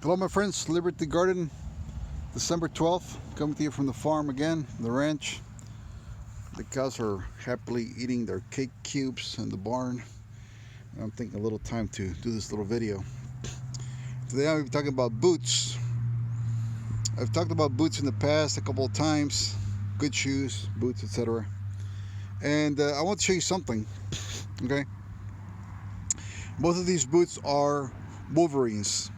Hello, my friends. Liberty Garden, December 12th. Coming to you from the farm again, the ranch. The cows are happily eating their cake cubes in the barn. And I'm taking a little time to do this little video. Today I'm talking about boots. I've talked about boots in the past a couple of times. Good shoes, boots, etc. And I want to show you something. Okay. Both of these boots are Wolverines.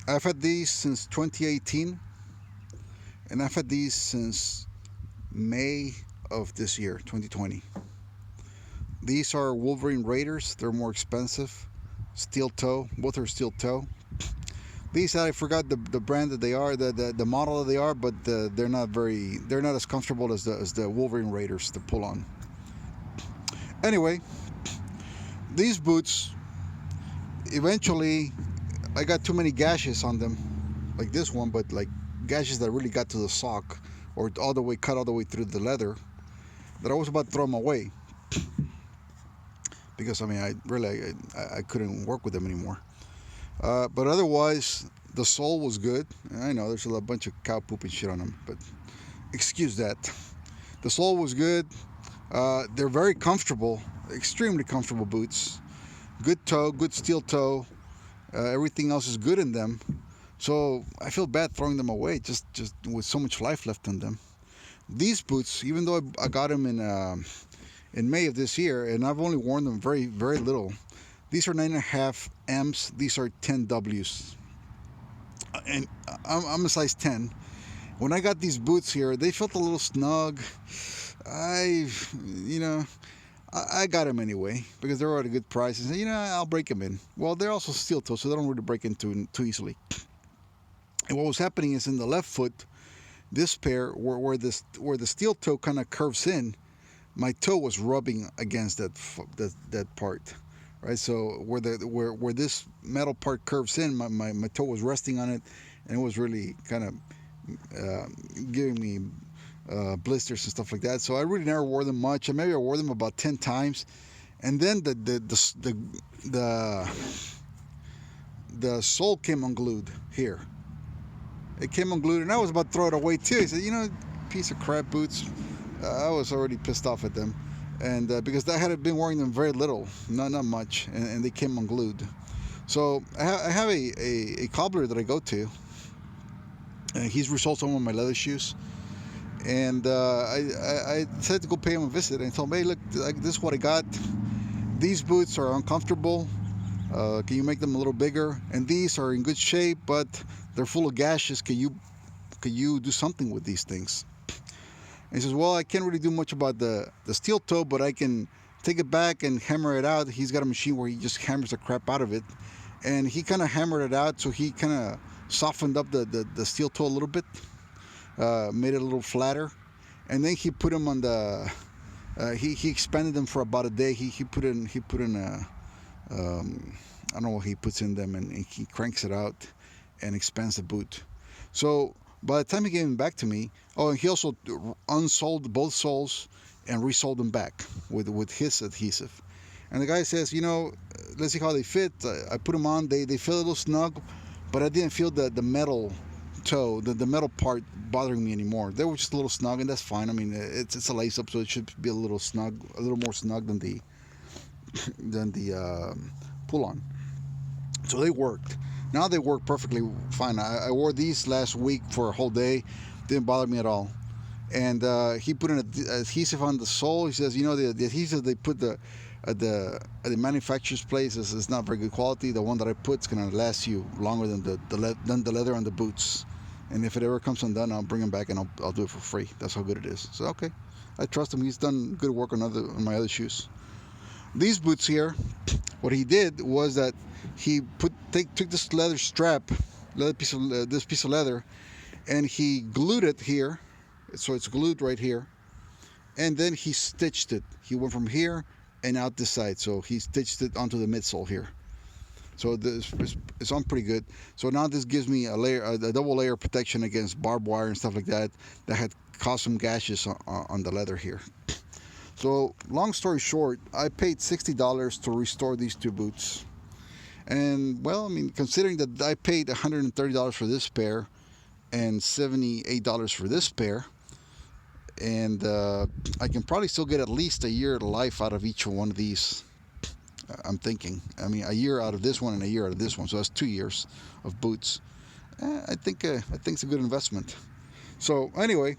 I've had these since 2018, and I've had these since May of this year, 2020. These are Wolverine Raiders. They're more expensive. Steel toe. Both are steel toe. These I forgot the brand that they are, the model that they are, but they're not as comfortable as the Wolverine Raiders to pull on. Anyway, these boots, eventually I got too many gashes on them, like this one, but like gashes that really got to the sock or cut all the way through the leather, that I was about to throw them away because I couldn't work with them anymore. But otherwise, the sole was good. I know there's a bunch of cow poop and shit on them, but excuse that. The sole was good. They're very comfortable, extremely comfortable boots. Good toe, good steel toe. Everything else is good in them. So I feel bad throwing them away, just with so much life left in them. These boots, even though I got them in May of this year, and I've only worn them very, very little. These are 9.5 M's. These are 10 W's. And I'm a size 10. When I got these boots here, they felt a little snug. I got them anyway because they're at a good price. And I'll break them in. Well, they're also steel toe, so they don't really break into too easily. And what was happening is in the left foot, this pair, where the steel toe kind of curves in, my toe was rubbing against that part, right? So where this metal part curves in, my toe was resting on it, and it was really kind of giving me blisters and stuff like that. So I really never wore them much. Maybe I wore them about 10 times, and then the sole came unglued here. It came unglued, and I was about to throw it away too. He said, piece of crap boots. I was already pissed off at them, and because I had been wearing them very little, not much, and they came unglued. So I have a cobbler that I go to, and he's resold some of my leather shoes. And I decided to go pay him a visit, and I told him, hey, look, this is what I got. These boots are uncomfortable. Can you make them a little bigger? And these are in good shape, but they're full of gashes. Can you do something with these things? And he says, well, I can't really do much about the steel toe, but I can take it back and hammer it out. He's got a machine where he just hammers the crap out of it. And he kind of hammered it out, so he kind of softened up the steel toe a little bit, made it a little flatter. And then he put them on he expanded them for about a day. He put in I don't know what he puts in them, and he cranks it out and expands the boot. So by the time he gave them back to me, and he also unsoled both soles and resoled them back with his adhesive. And the guy says, let's see how they fit. I put them on. They feel a little snug, but I didn't feel the metal toe, the metal part bothering me anymore. They were just a little snug, and that's fine. I mean, it's a lace up, so it should be a little snug, a little more snug than the pull on. So they worked. Now they work perfectly fine. I wore these last week for a whole day. Didn't bother me at all. And he put an adhesive on the sole. He says, the adhesive they put at the manufacturer's place is not very good quality. The one that I put is going to last you longer than the leather on the boots. And if it ever comes undone, I'll bring them back and I'll do it for free. That's how good it is. So okay, I trust him. He's done good work on my other shoes. These boots here, what he did was that he took this leather strap, this piece of leather, and he glued it here, so it's glued right here, and then he stitched it. He went from here and out this side, so he stitched it onto the midsole here. So it's on pretty good. So now this gives me a double layer of protection against barbed wire and stuff like that had caused some gashes on the leather here. So long story short, I paid $60 to restore these two boots. And well, I mean, considering that I paid $130 for this pair and $78 for this pair, and I can probably still get at least a year of life out of each one of these. I'm thinking. I mean, a year out of this one and a year out of this one, so that's 2 years of boots. I think it's a good investment. So anyway,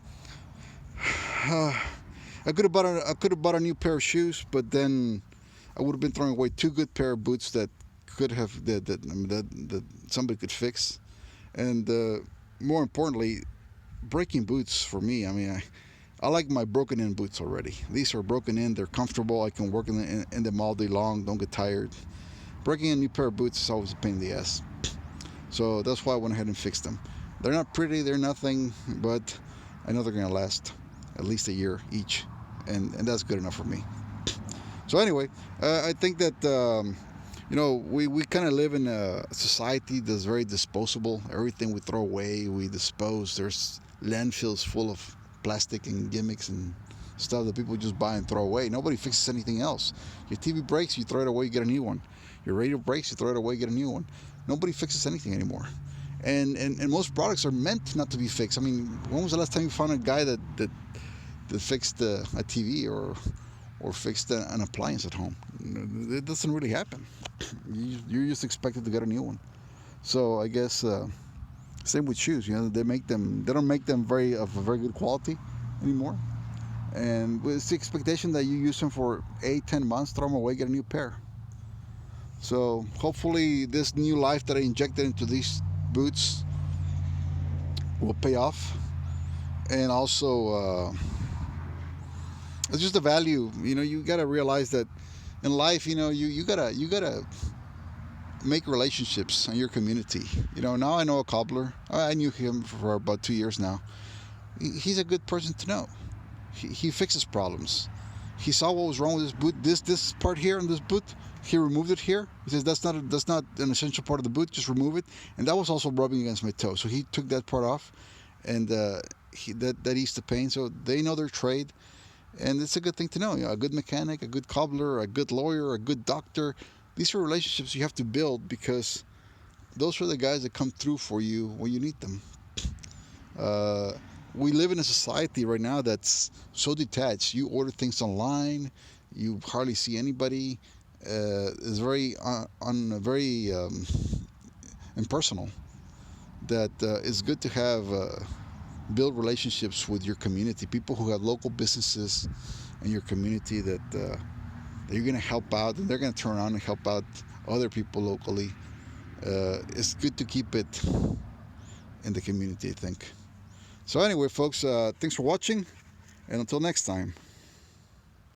I could have bought a new pair of shoes, but then I would have been throwing away two good pair of boots that that somebody could fix, and more importantly, breaking boots for me. I mean, I like my broken in boots already. These are broken in. They're comfortable. I can work in them all day long. Don't get tired. Breaking a new pair of boots is always a pain in the ass. So that's why I went ahead and fixed them. They're not pretty. They're nothing, but I know they're going to last at least a year each, and that's good enough for me. So anyway, I think that we kind of live in a society that's very disposable. Everything we throw away, we dispose. There's landfills full of plastic and gimmicks and stuff that people just buy and throw away. Nobody fixes anything else. Your TV breaks, you throw it away, you get a new one. Your radio breaks, you throw it away, you get a new one. Nobody fixes anything anymore. And most products are meant not to be fixed. I mean, when was the last time you found a guy that fixed a TV or fixed an appliance at home? It doesn't really happen. You're just expected to get a new one. So I guess same with shoes. They don't make them of a very good quality anymore. And it's the expectation that you use them for 8-10 months, throw them away, get a new pair. So hopefully this new life that I injected into these boots will pay off. And also it's just the value. You gotta realize that in life, you gotta make relationships in your community. Now I know a cobbler. I knew him for about 2 years now. He's a good person to know. He fixes problems. He saw what was wrong with this boot. This part here on this boot, he removed it here. He says that's not an essential part of the boot. Just remove it. And that was also rubbing against my toe. So he took that part off, and that eased the pain. So they know their trade, and it's a good thing to know. A good mechanic, a good cobbler, a good lawyer, a good doctor. These are relationships you have to build, because those are the guys that come through for you when you need them. We live in a society right now that's so detached. You order things online, you hardly see anybody. It's very impersonal. That it's good to have build relationships with your community, people who have local businesses in your community that you're going to help out, and they're going to turn around and help out other people locally. It's good to keep it in the community, I think. So anyway, folks, thanks for watching, and until next time.